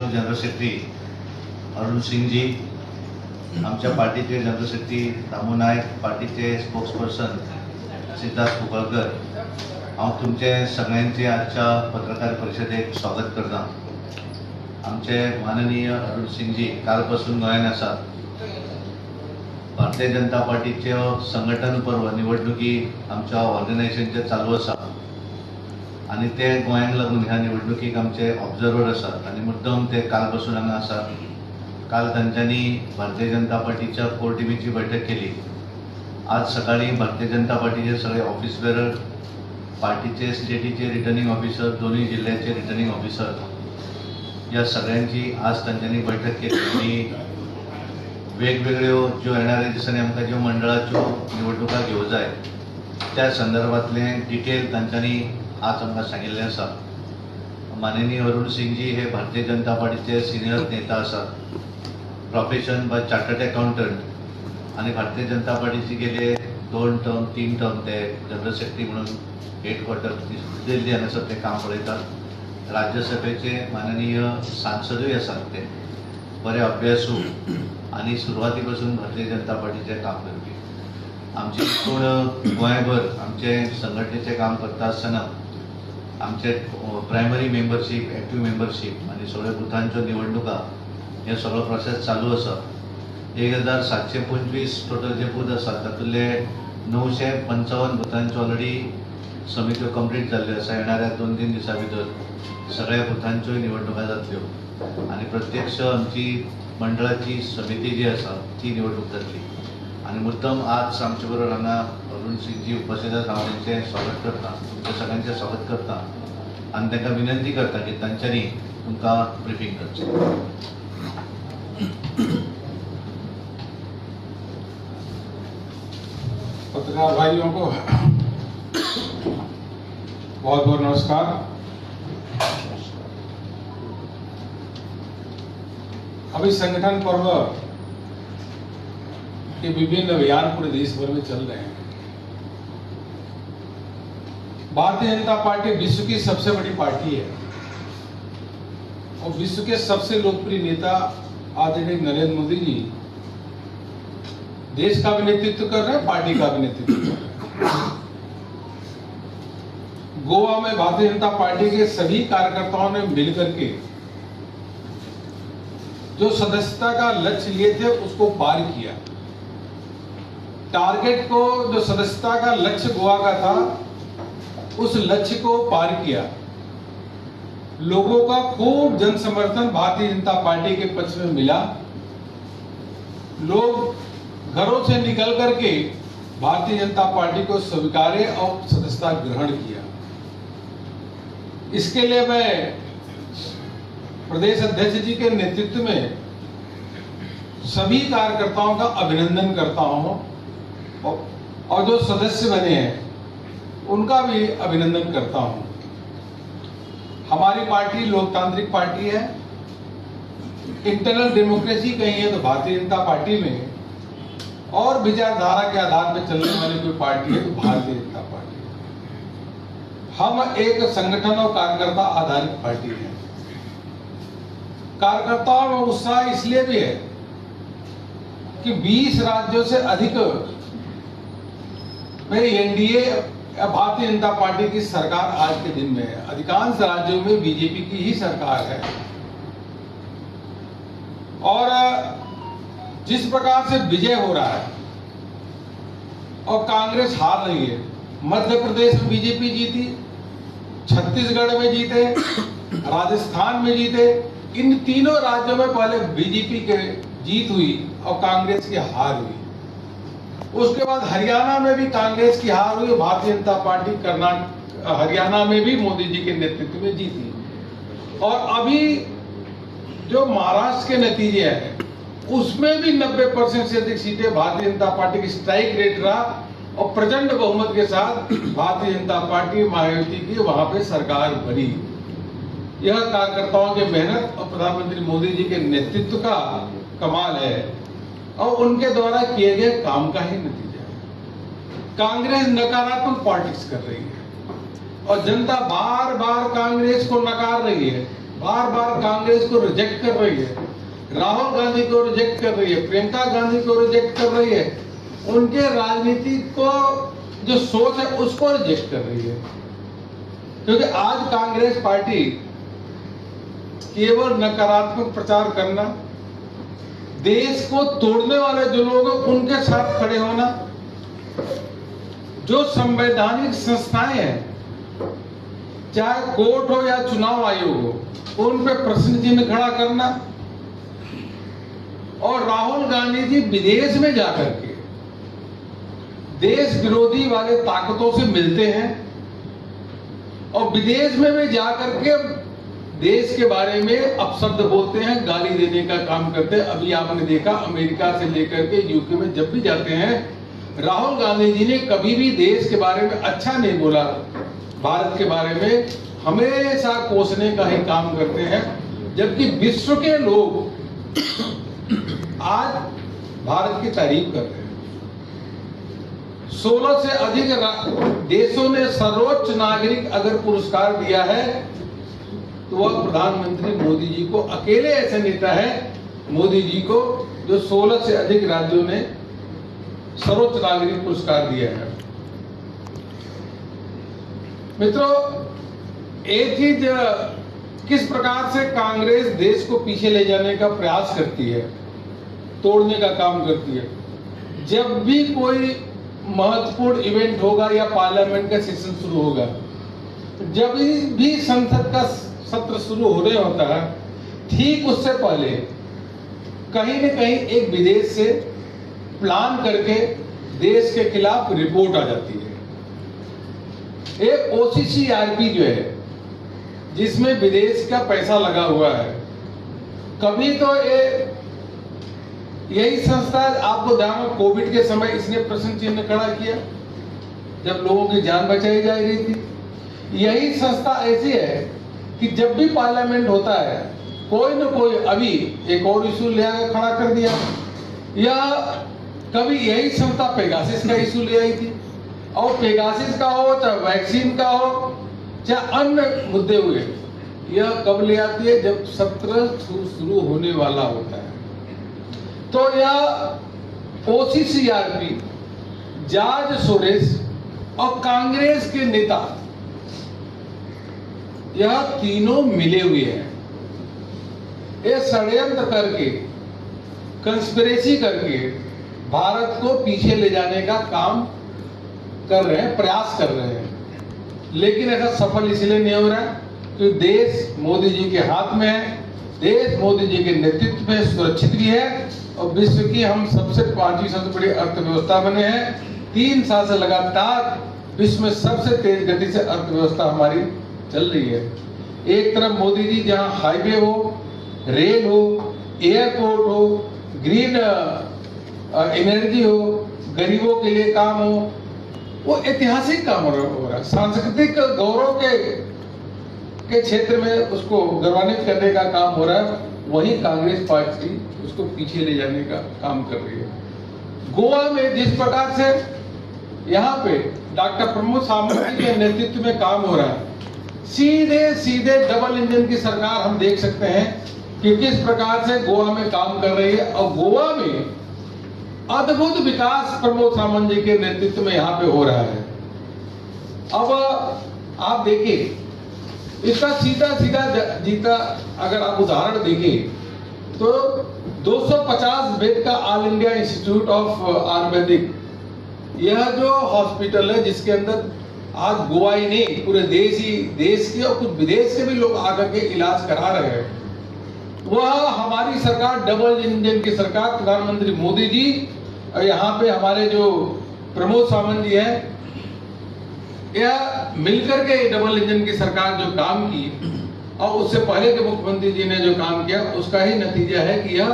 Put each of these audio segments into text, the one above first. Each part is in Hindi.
जनरल सेक्रेटरी अरुण सिंग जी, आमच्या पार्टीचे जनरल सेक्रेटरी दामू नायक, पार्टीचे स्पोक्सपर्सन सिद्धार्थ कुकळकर, हांव तुमचे सगळ्यांचे आजच्या पत्रकार परिशदेक स्वागत करता। आमचे माननीय अरुण सिंग जी कालपासून गोंयांत आसात। भारतीय जनता पार्टीचे संघटन पर्व निवडणुकी आमच्या ऑर्गनायझेशनचे चालू आसा आणि ते गोंयांक लागून ह्या निवडणुकीक आमचे ऑब्जर्वर आसात आणि मुद्दम ते कालपासून हांगा आसात। काल तांच्यांनी भारतीय जनता पार्टीच्या कोर टीमीची बैठक केली। आज सकाळी भारतीय जनता पार्टीचे सगळे ऑफिस बेरर, पार्टीचे स्टेटीचे रिटर्निंग ऑफिसर, दोन्ही जिल्ह्याचे रिटर्निंग ऑफिसर या सगळ्यांची आज तांच्यांनी बैठक केली आणि वेगवेगळ्यो ज्यो येणाऱ्या दिसांनी आमकां ज्यो मंडळाच्यो निवडणुका घेवं जाय त्या संदर्भातले डिटेल तांच्यांनी आज आमकां सांगिल्लें आसा। माननीय अरुण सिंग जी हे भारतीय जनता पार्टीचे सिनियर नेता आसात, प्रोफेशन बाय चार्टर्ड अकाउंटंट आणि भारतीय जनता पार्टीचे गेले 2 टर्म 3 टर्म ते जनरल सेक्रेटरी म्हणून हेडक्वार्टर दिल्लीन आसा ते काम पळयतात। राज्यसभेचे माननीय सांसदूय आसात, ते बरे अभ्यासू आणि सुरवाती पासून भारतीय जनता पार्टीचे काम करपी। आमची पूर्ण गोंयभर आमचे संघटनेचे काम करता आसतना आमचे प्रायमरी मेंबरशीप, एक्टिव्ह मेंबरशीप आणि सगळे बुथांच्यो निवडणुका हे सगळो प्रोसेस चालू आसा। 1725 टोटल जे बूथ आसात तातूंतले 955 बुथांच्यो ऑलरेडी समित्यो कंप्लीट जाल्ल्यो आसा। येणाऱ्या 2-3 दिसां भितर सगळ्या बुथांच्यो निवडणुका जातल्यो आणि प्रत्यक्ष आमची मंडळाची समिती जी आसा ती निवडणूक जातली आणि मुद्दम आज आमचे बरोबर हांगा अरुण सिंग जी उपस्थित आसात। हांव तांचें स्वागत करता, तुमच्या सगळ्यांचें स्वागत करता आणि तांकां विनंती करता की तांच्यांनी तुमकां ब्रिफींग करचें। पत्रकार भाइयों को बहुत बहुत नमस्कार। अभी संगठन पर्व के विभिन्न अभियान पूरे देश भर में चल रहे हैं। भारतीय जनता पार्टी विश्व की सबसे बड़ी पार्टी है और विश्व के सबसे लोकप्रिय नेता आदरणीय नरेंद्र मोदी जी देश का भी नेतृत्व कर रहे हैं, पार्टी का भी नेतृत्व कर रहे हैं। गोवा में भारतीय जनता पार्टी के सभी कार्यकर्ताओं ने मिलकर के जो सदस्यता का लक्ष्य लिए थे उसको पार किया। टारगेट को, जो सदस्यता का लक्ष्य गोवा का था, उस लक्ष्य को पार किया। लोगों का खूब जन समर्थन भारतीय जनता पार्टी के पक्ष में मिला। लोग घरों से निकल करके भारतीय जनता पार्टी को स्वीकारे और सदस्यता ग्रहण किया। इसके लिए मैं प्रदेश अध्यक्ष जी के नेतृत्व में सभी कार्यकर्ताओं का अभिनंदन करता हूं और जो सदस्य बने हैं उनका भी अभिनंदन करता हूं। हमारी पार्टी लोकतांत्रिक पार्टी है। इंटरनल डेमोक्रेसी कहीं है तो भारतीय जनता पार्टी में, और विचारधारा के आधार पर चलने वाली कोई पार्टी है तो भारतीय जनता पार्टी। हम एक संगठन और कार्यकर्ता आधारित पार्टी है। कार्यकर्ताओं में उत्साह इसलिए भी है कि 20 राज्यों से अधिक में एनडीए भारतीय जनता पार्टी की सरकार आज के दिन में है। अधिकांश राज्यों में बीजेपी की ही सरकार है और जिस प्रकार से विजय हो रहा है और कांग्रेस हार रही है, मध्य प्रदेश में बीजेपी जीती, छत्तीसगढ़ में जीते, राजस्थान में जीते। इन तीनों राज्यों में पहले बीजेपी के जीत हुई और कांग्रेस की हार हुई। उसके बाद हरियाणा में भी कांग्रेस की हार हुई, भारतीय जनता पार्टी कर्नाटक हरियाणा में भी मोदी जी के नेतृत्व में जीती। और अभी जो महाराष्ट्र के नतीजे हैं उसमें भी 90% से अधिक सीटें भारतीय जनता पार्टी की स्ट्राइक रेट रहा और प्रचंड बहुमत के साथ भारतीय जनता पार्टी मायावती की वहां पे सरकार बनी। यह कार्यकर्ताओं की मेहनत और प्रधानमंत्री मोदी जी के नेतृत्व का कमाल है और उनके द्वारा किए गए काम का ही नतीजा है। कांग्रेस नकारात्मक पॉलिटिक्स कर रही है और जनता बार बार कांग्रेस को नकार रही है बार बार कांग्रेस को रिजेक्ट कर रही है, राहुल गांधी को रिजेक्ट कर रही है, प्रियंका गांधी को रिजेक्ट कर रही है, उनके राजनीति को जो सोच है उसको रिजेक्ट कर रही है। क्योंकि आज कांग्रेस पार्टी केवल नकारात्मक प्रचार करना, देश को तोड़ने वाले जो लोग हैं उनके साथ खड़े होना, जो संवैधानिक संस्थाएं हैं, चाहे कोर्ट हो या चुनाव आयोग हो, उन पे प्रश्न चिन्ह खड़ा करना, और राहुल गांधी जी विदेश में जाकर के देश विरोधी वाले ताकतों से मिलते हैं और विदेश में भी जाकर के देश के बारे में अपशब्द बोलते हैं, गाली देने का काम करते हैं। अभी आपने देखा अमेरिका से लेकर के यूके में जब भी जाते हैं, राहुल गांधी जी ने कभी भी देश के बारे में अच्छा नहीं बोला, भारत के बारे में हमेशा कोसने का ही काम करते हैं। जबकि विश्व के लोग आज भारत की तारीफ कर रहे हैं। 16 से अधिक देशों ने सर्वोच्च नागरिक अगर पुरस्कार दिया है तो वह प्रधानमंत्री मोदी जी को, अकेले ऐसे नेता है मोदी जी को, जो 16 से अधिक राज्यों ने सर्वोच्च नागरिक पुरस्कार दिया है। मित्रों, एक चीज किस प्रकार से कांग्रेस देश को पीछे ले जाने का प्रयास करती है, तोड़ने का काम करती है। जब भी कोई महत्वपूर्ण इवेंट होगा या पार्लियामेंट का सेशन शुरू होगा, जब भी संसद का सत्र शुरू होने होता है, ठीक उससे पहले कहीं न कहीं एक विदेश से प्लान करके देश के खिलाफ रिपोर्ट आ जाती है। एक OCCRP जो है, जिसमें विदेश का पैसा लगा हुआ है, कभी तो यही संस्था, आपको ध्यान हो कोविड के समय इसने प्रश्न चिन्ह खड़ा किया जब लोगों की जान बचाई जा रही थी। यही संस्था ऐसी है कि जब भी पार्लियामेंट होता है, कोई न कोई अभी एक और इशू ले आकर खड़ा कर दिया, या कभी यही संस्था पेगासिस का इशू ले आई थी, और पेगासिस का हो, चाहे वैक्सीन का हो, चाहे अन्य मुद्दे हुए, यह कब ले आती है? जब सत्र शुरू होने वाला होता है। तो यह OCCRP, जॉर्ज सोरेस और कांग्रेस के नेता, यह तीनों मिले हुए हैं। ये षड्यंत्र करके, कंस्पिरेसी करके भारत को पीछे ले जाने का काम कर रहे हैं, प्रयास कर रहे हैं। लेकिन ऐसा सफल इसलिए नहीं हो रहा है क्योंकि देश मोदी जी के हाथ में है, देश मोदी जी के नेतृत्व में सुरक्षित भी है, और विश्व की हम सबसे 5वीं सबसे बड़ी अर्थव्यवस्था बने हैं। 3 साल से लगातार विश्व में सबसे तेज गति से अर्थव्यवस्था हमारी चल रही है। एक तरफ मोदी जी जहां हाईवे हो, रेल हो, एयरपोर्ट हो, ग्रीन एनर्जी हो, गरीबों के लिए काम हो, वो ऐतिहासिक काम हो रहा है। सांस्कृतिक गौरव के क्षेत्र में उसको गौरवान्वित करने का काम हो रहा है। वही कांग्रेस पार्टी उसको पीछे ले जाने का काम कर रही है। गोवा में जिस प्रकार से यहाँ पे डॉक्टर प्रमोद सावंत जी के नेतृत्व में काम हो रहा है, सीधे सीधे डबल इंजन की सरकार हम देख सकते हैं कि किस प्रकार से गोवा में काम कर रही है। और गोवा में अद्भुत विकास प्रमोद सावंत जी के नेतृत्व में यहाँ पे हो रहा है। अब आप देखिए, इसका सीधा जीता अगर आप उदाहरण देखें तो 250 बेड का all India institute of Ayurvedic, यह जो हॉस्पिटल है जिसके अंदर आज गोवा ही नहीं पूरे देश के और कुछ विदेश से भी लोग आकर के इलाज करा रहे हैं, वह हमारी सरकार, डबल इंजन की सरकार, प्रधानमंत्री मोदी जी और यहाँ पे हमारे जो प्रमोद सावंत जी हैं, यह मिलकर के डबल इंजन की सरकार जो काम की और उससे पहले के मुख्यमंत्री जी ने जो काम किया, उसका ही नतीजा है कि यह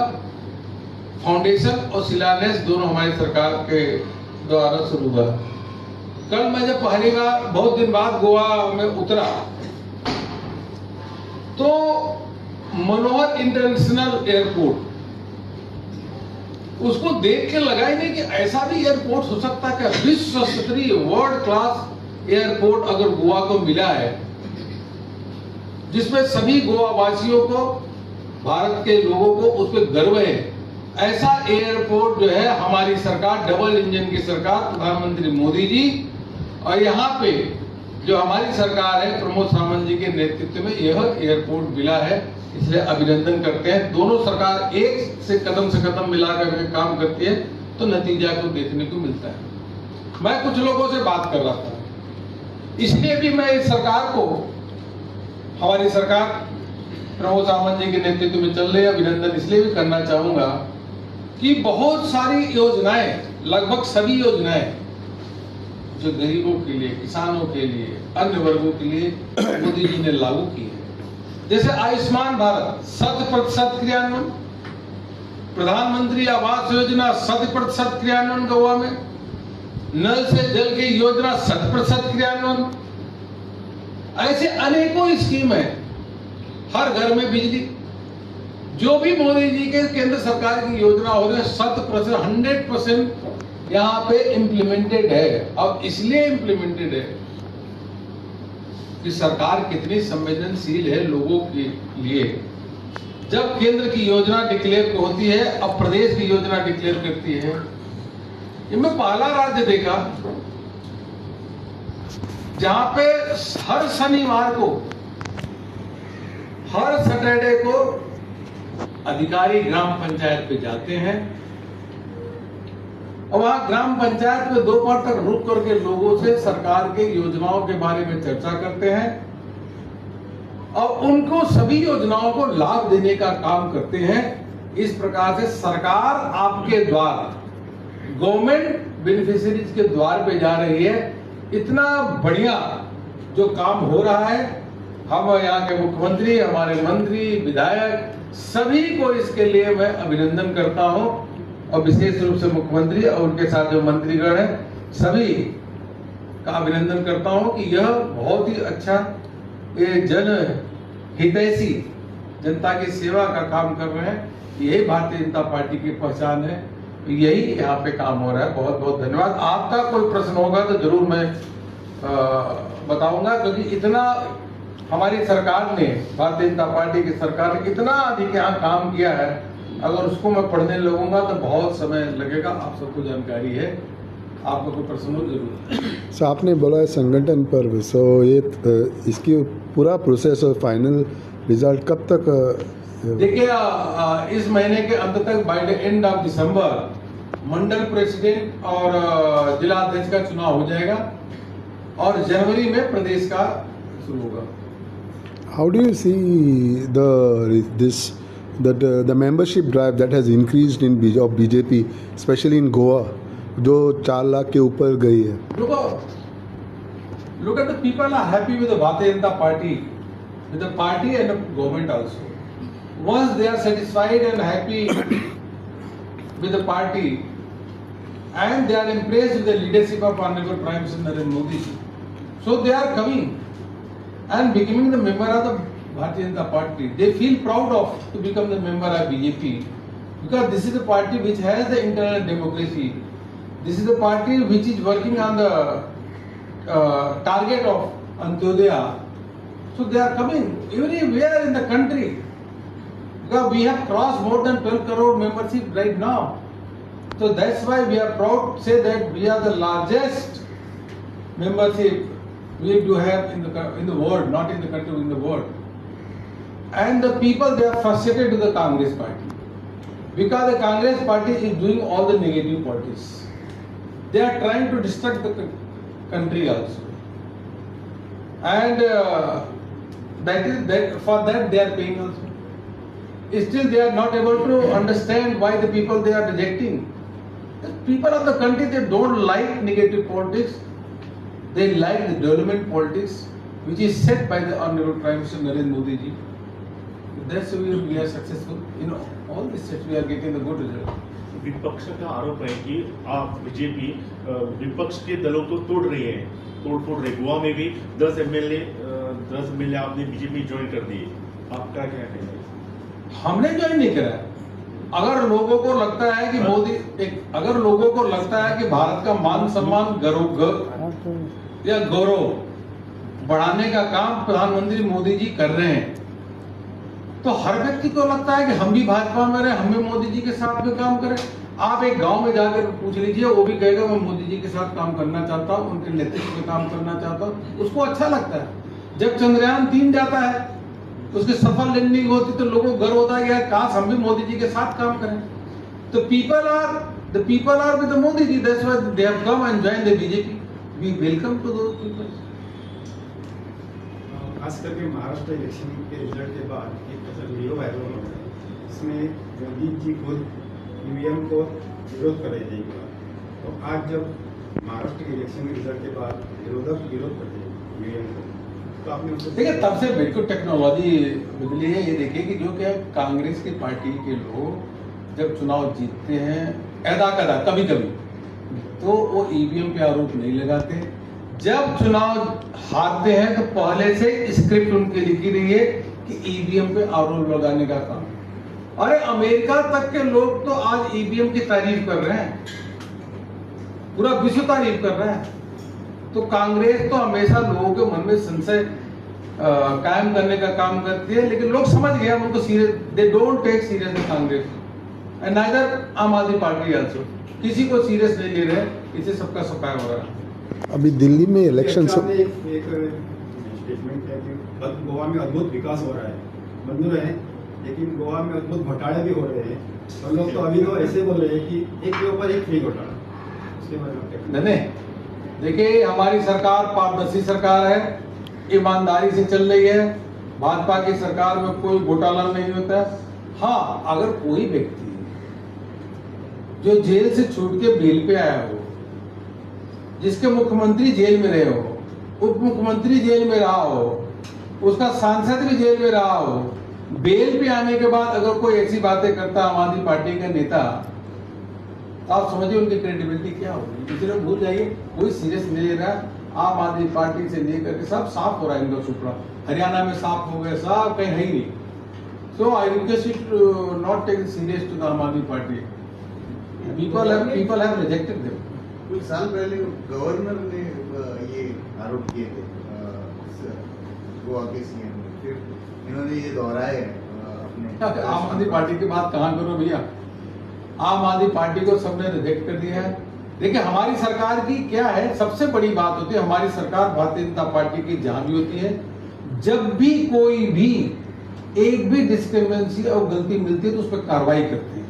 फाउंडेशन और शिलान्यास दोनों हमारी सरकार के द्वारा शुरू हुआ। कल मैं जब पहली बार बहुत दिन बाद गोवा में उतरा तो मनोहर इंटरनेशनल एयरपोर्ट, उसको देख के लगा ही नहीं कि ऐसा भी एयरपोर्ट हो सकता है। विश्व स्तरीय वर्ल्ड क्लास एयरपोर्ट अगर गोवा को मिला है, जिसमें सभी गोवा वासियों को, भारत के लोगों को उस पर गर्व है। ऐसा एयरपोर्ट जो है हमारी सरकार, डबल इंजन की सरकार, प्रधानमंत्री मोदी जी और यहाँ पे जो हमारी सरकार है प्रमोद सावंत जी के नेतृत्व में यह एयरपोर्ट मिला है, इसलिए अभिनंदन करते हैं। दोनों सरकार एक से कदम मिलाकर के काम करती है तो नतीजा को देखने को मिलता है। मैं कुछ लोगों से बात कर रहा था, इसलिए भी मैं इस सरकार को, हमारी सरकार प्रमोद सावंत जी के नेतृत्व में चल रही है, अभिनंदन इसलिए भी करना चाहूंगा कि बहुत सारी योजनाएं, लगभग सभी योजनाएं जो गरीबों के लिए, किसानों के लिए, अन्य वर्गों के लिए मोदी जी ने लागू की है। जैसे आयुष्मान भारत 100% क्रियान्वयन, प्रधानमंत्री आवास योजना 100% क्रियान्वयन गोवा में, नल से जल की योजना 100% क्रियान्वयन, ऐसे अनेकों स्कीम है। हर घर में बिजली, जो भी मोदी जी के केंद्र सरकार की योजना हो रही है 100% यहाँ पे इम्प्लीमेंटेड है। अब इसलिए इम्प्लीमेंटेड है कि सरकार कितनी संवेदनशील है लोगों के लिए। जब केंद्र की योजना डिक्लेयर होती है, अब प्रदेश की योजना डिक्लेयर करती है। इनमें पहला राज्य देखा जहां पे हर शनिवार को, हर सैटरडे को अधिकारी ग्राम पंचायत पे जाते हैं और वहां ग्राम पंचायत में दोपहर तक रुक करके लोगों से सरकार के योजनाओं के बारे में चर्चा करते हैं और उनको सभी योजनाओं को लाभ देने का काम करते हैं। इस प्रकार से सरकार आपके द्वार, गवर्नमेंट बेनिफिशियरीज के द्वार पे जा रही है। इतना बढ़िया जो काम हो रहा है, हम यहाँ के मुख्यमंत्री, हमारे मंत्री, विधायक सभी को इसके लिए मैं अभिनंदन करता हूं और विशेष रूप से मुख्यमंत्री और उनके साथ जो मंत्रीगण हैं सभी का अभिनंदन करता हूं कि यह बहुत ही अच्छा, ये जन हितैषी, जनता की सेवा का काम कर रहे हैं। यही भारतीय जनता पार्टी की पहचान है, यही यहाँ पे काम हो रहा है। बहुत बहुत धन्यवाद। आपका कोई प्रश्न होगा तो जरूर मैं बताऊंगा, क्योंकि इतना हमारी सरकार ने, भारतीय जनता पार्टी की सरकार ने इतना अधिक यहाँ काम किया है, अगर उसको मैं पढ़ने लगूंगा तो बहुत समय लगेगा। आप सबको जानकारी है, आपको कोई प्रश्न हो जरूर। सो आपने बोला है संगठन पर्व, सो ये इसकी पूरा प्रोसेस और फाइनल रिजल्ट कब तक? देखिए, इस महीने के अंत तक, by the end of December Mandal president और जिला अध्यक्ष का चुनाव हो जाएगा और जनवरी में प्रदेश का शुरू होगा। How do you see the membership drive that has increased in BJP, especially in Goa, जो 4 लाख के ऊपर गई है? Look at the people are happy with the Bharatiya Janata Party, with the party and the government also. Once they are satisfied and happy with the party and they are impressed with the leadership of Honorable Prime Minister Narendra Modi, so they are coming and becoming the member of the Bharatiya Janata Party. They feel proud of to become the member of BJP because this is the party which has the internal democracy. This is the party which is working on the target of Antyodaya. So they are coming everywhere in the country because we have crossed more than 12 crore membership right now. So that's why we are proud to say that we are the largest membership we do have in the world, not in the country, in the world. And the people, they are frustrated with the Congress party because the Congress party is doing all the negative politics. They are trying to destruct the country also, and for that they are paying also. Still, they are not able to understand why the people they are rejecting. The people of the country, they don't like negative politics. They like the development politics, which is set by the Honorable Prime Minister Narendra Modi ji. That's why we are successful. You know, all these states we are getting the good result. विपक्ष का आरोप है कि आप बीजेपी विपक्ष के दलों को तोड़ रही है, तोड़ रही। गोवा में भी 10 एमएलए आपने बीजेपी ज्वाइन कर दिए। आपका क्या कहना है? हमने ज्वाइन नहीं करा। अगर लोगों को लगता है कि अगर लोगों को लगता है कि भारत का मान सम्मान, गौरव बढ़ाने का काम प्रधानमंत्री मोदी जी कर रहे हैं, तो हर व्यक्ति को लगता है कि हम भी भाजपा में रहे, हम भी मोदी जी के साथ में काम करें। आप एक गांव में जाकर पूछ लीजिए, वो भी कहेगा मैं मोदी जी के साथ काम करना चाहता हूँ, उनके नेतृत्व में काम करना चाहता हूँ। उसको अच्छा लगता है। जब चंद्रयान 3 जाता है, उसकी सफल लैंडिंग होती तो लोगों को गर्व होता है कि यार काश हम भी मोदी जी के साथ काम करें। तो people are with Modi ji, that's why they have come and join the BJP. We welcome to those people. खास करके महाराष्ट्र इलेक्शन के रिजल्ट के बाद एक वीडियो वायरल हो रहा है, इसमें योगी जी खुद ईवीएम को विरोध कर रहे थे। तो आज जब महाराष्ट्र के इलेक्शन के रिजल्ट के बाद विरोधक विरोध करते हैं ईवीएम को, तो आपने उसको देखिए तब से बिल्कुल टेक्नोलॉजी बदली है। ये देखिए कि जो क्या कांग्रेस की पार्टी के लोग जब चुनाव जीतते हैं ऐदा कदा कभी कभी, तो वो ईवीएम पे आरोप नहीं लगाते। जब चुनाव हारते हैं तो पहले से स्क्रिप्ट उनकी लिखी रही है कि ईवीएम पे आरोप लगाने का काम। अरे अमेरिका तक के लोग तो आज ईवीएम की तारीफ कर रहे हैं, पूरा विश्व तारीफ कर रहा है। तो कांग्रेस तो हमेशा लोगों के मन में संशय कायम करने का काम करती है, लेकिन लोग समझ गए उनको serious, they don't take serious Congress and neither Aam Aadmi party also. किसी को सीरियस नहीं ले रहे, इससे सबका सफाया हो रहा है। अभी दिल्ली में इलेक्शन से एक स्टेटमेंट है कि गोवा में अद्भुत विकास हो रहा है, मंजूर है, लेकिन गोवा में अद्भुत घोटाले भी हो रहे हैं। और लोग तो अभी तो ऐसे बोल रहे हैं कि एक के ऊपर एक फ्री घोटाला। उसके बारे में नहीं, देखिए हमारी सरकार पारदर्शी सरकार है, ईमानदारी से चल रही है। भाजपा की सरकार में कोई घोटाला नहीं होता। हाँ, अगर कोई व्यक्ति जो जेल से छूट के बेल पे आया हो, जिसके मुख्यमंत्री जेल में रहे हो, उप मुख्यमंत्री जेल में रहा हो, उसका सांसद भी जेल में रहा हो, बेल पे आने के बाद अगर कोई ऐसी बातें करता आम आदमी पार्टी का नेता, तो आप समझिए उनकी क्रेडिबिलिटी क्या होगी। इसलिए भूल जाइए, कोई सीरियस नहीं ले रहा। आम आदमी पार्टी से लेकर के सब साफ हो रहा है इनका सुपड़ा। हरियाणा में साफ हो गया, सब कहीं है ही नहीं। So I request you to not take serious to the Aam Aadmi Party. People have rejected them. कुछ साल पहले गवर्नर ने ये आरोप किए थे गोवा के सीएम ने, फिर इन्होंने ये दोहराए अपने। आम आदमी पार्टी की बात कहाँ करो भैया, आम आदमी पार्टी को सबने रिजेक्ट कर दिया है। देखिए हमारी सरकार की क्या है, सबसे बड़ी बात होती है हमारी सरकार भारतीय जनता पार्टी की जहां भी होती है, जब भी कोई भी एक भी डिस्क्रिमिनेंसी और गलती मिलती है तो उस पर कार्रवाई करते हैं,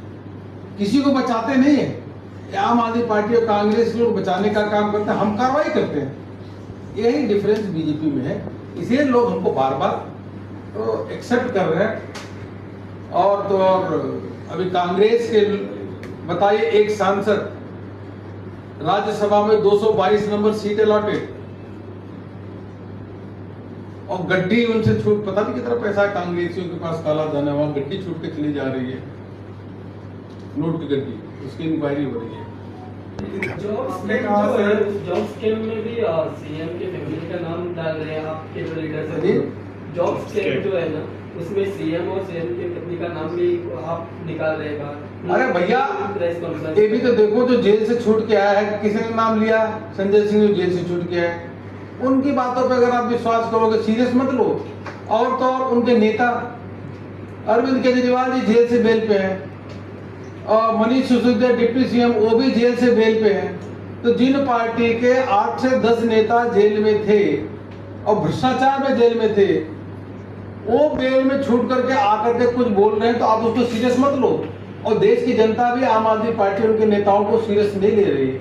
किसी को बचाते नहीं है। आम आदमी पार्टी और कांग्रेस के लोग बचाने का काम करते हैं, हम कार्रवाई करते हैं। यही डिफरेंस बीजेपी में है, इसलिए लोग हमको बार बार तो एक्सेप्ट कर रहे हैं। और तो और अभी कांग्रेस के बताइए, एक सांसद राज्यसभा में 222 नंबर सीट अलॉटेड, और गड्डी उनसे छूट, पता नहीं कितना पैसा है कांग्रेसियों के पास काला धन है, वहां गड्डी छूट के चली जा रही है, नोट की गड्डी, उसकी इंक्वायरी हो रही है। जॉब स्कैम में भी सीएम के फैमिली का नाम डाल रहे हैं आपके जो लीडर है। जॉब स्कैम जो है ना, उसमें सीएम और सीएम की पत्नी का नाम भी आप निकाल रहे हैं। अरे भैया, ये भी तो देखो, जो जेल से छूट के आया है, किसी ने नाम लिया? संजय सिंह जो जेल से छूट के आए, उनकी बातों पे अगर आप विश्वास करोगे, सीरियस मत लो। और तो और उनके नेता अरविंद केजरीवाल जी जेल से बेल पे हैं, और मनीष सिसोदिया डिप्टी सीएम वो भी जेल से बेल पे हैं। तो जिन पार्टी के 8 से 10 नेता जेल में थे और भ्रष्टाचार में जेल में थे, वो बेल में छूट करके आकर के कुछ बोल रहे हैं, तो आप उसको सीरियस मत लो। और देश की जनता भी आम आदमी पार्टी उनके नेताओं को सीरियस नहीं ले रही है।